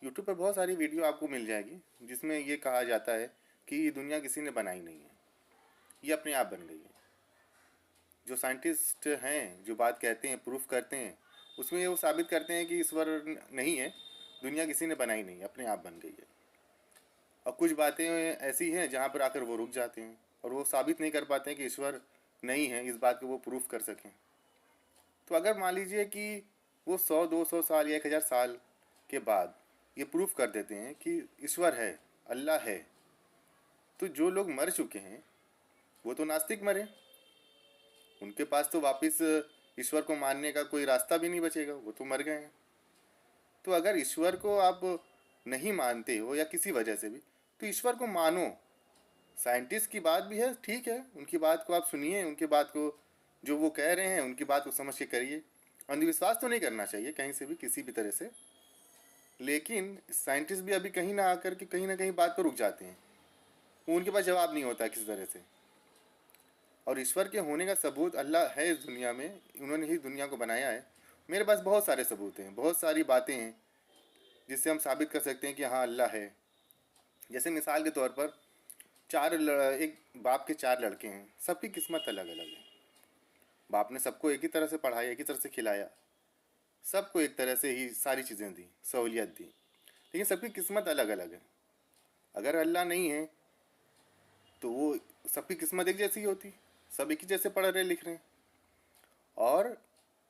YouTube पर बहुत सारी वीडियो आपको मिल जाएगी जिसमें ये कहा जाता है कि ये दुनिया किसी ने बनाई नहीं है, ये अपने आप बन गई है। जो साइंटिस्ट हैं जो बात कहते हैं, प्रूफ करते हैं, उसमें वो साबित करते हैं कि ईश्वर नहीं है, दुनिया किसी ने बनाई नहीं, अपने आप बन गई है। और कुछ बातें ऐसी हैं जहाँ पर आकर वो रुक जाते हैं और वो साबित नहीं कर पाते हैं कि ईश्वर नहीं है, इस बात को वो प्रूफ कर सकें। तो अगर मान लीजिए कि वो 100-200 साल या 1000 साल के बाद ये प्रूफ कर देते हैं कि ईश्वर है, अल्लाह है, तो जो लोग मर चुके हैं वो तो नास्तिक मरे, उनके पास तो वापस ईश्वर को मानने का कोई रास्ता भी नहीं बचेगा, वो तो मर गए हैं। तो अगर ईश्वर को आप नहीं मानते हो या किसी वजह से भी, तो ईश्वर को मानो। साइंटिस्ट की बात भी है, ठीक है, उनकी बात को आप सुनिए, उनकी बात को जो वो कह रहे हैं उनकी बात को समझ के करिए। अंधविश्वास तो नहीं करना चाहिए कहीं से भी, किसी भी तरह से। लेकिन साइंटिस्ट भी अभी कहीं ना आकर के कहीं ना कहीं बात पर रुक जाते हैं, उनके पास जवाब नहीं होता किसी तरह से। और ईश्वर के होने का सबूत अल्लाह है इस दुनिया में, उन्होंने ही दुनिया को बनाया है। मेरे पास बहुत सारे सबूत हैं, बहुत सारी बातें हैं जिससे हम साबित कर सकते हैं कि हाँ अल्लाह है। जैसे मिसाल के तौर पर एक बाप के 4 लड़के हैं, सबकी किस्मत अलग अलग है। बाप ने सबको एक ही तरह से पढ़ाया, एक ही तरह से खिलाया, सबको एक तरह से ही सारी चीज़ें दी, सहूलियत दी, लेकिन सबकी किस्मत अलग अलग है। अगर अल्लाह नहीं है तो वो सबकी किस्मत एक जैसी होती, सब एक ही जैसे पढ़ रहे लिख रहे हैं। और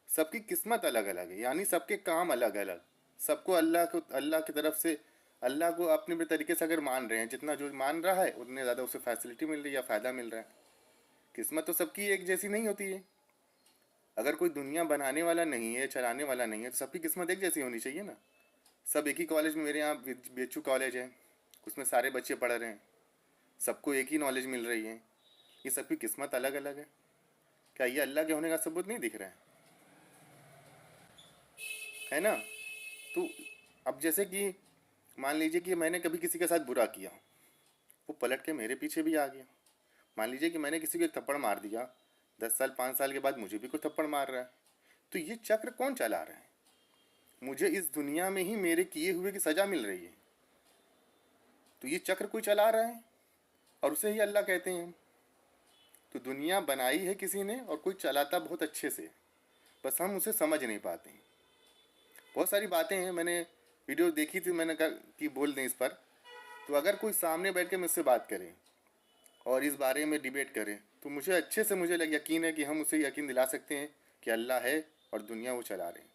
सबकी किस्मत अलग अलग है, यानी सबके काम अलग अलग। सबको अल्लाह की तरफ से, अल्लाह को अपने तरीके से अगर मान रहे हैं, जितना जो मान रहा है उतने ज़्यादा उसे फैसिलिटी मिल रही है या फ़ायदा मिल रहा है। किस्मत तो सबकी एक जैसी नहीं होती है। अगर कोई दुनिया बनाने वाला नहीं है, चलाने वाला नहीं है, तो सबकी किस्मत एक जैसी होनी चाहिए ना। सब एक ही कॉलेज में, मेरे यहाँ BHU कॉलेज है, उसमें सारे बच्चे पढ़ रहे हैं, सबको एक ही नॉलेज मिल रही है, ये सबकी किस्मत अलग अलग है। क्या ये अल्लाह के होने का सबूत नहीं दिख रहा है ना? तो अब जैसे कि मान लीजिए कि मैंने कभी किसी के साथ बुरा किया, वो पलट के मेरे पीछे भी आ गया। मान लीजिए कि मैंने किसी को एक थप्पड़ मार दिया, 10 साल 5 साल के बाद मुझे भी कोई थप्पड़ मार रहा है। तो ये चक्र कौन चला रहा है? मुझे इस दुनिया में ही मेरे किए हुए की सज़ा मिल रही है, तो ये चक्र कोई चला रहा है और उसे ही अल्लाह कहते हैं। तो दुनिया बनाई है किसी ने और कोई चलाता बहुत अच्छे से, बस हम उसे समझ नहीं पाते हैं। बहुत सारी बातें हैं, मैंने वीडियो देखी थी, मैंने कहा कि बोल दें इस पर। तो अगर कोई सामने बैठ के मुझसे बात करे और इस बारे में डिबेट करे, तो मुझे अच्छे से मुझे यकीन है कि हम उसे यकीन दिला सकते हैं कि अल्लाह है और दुनिया वो चला रहे हैं।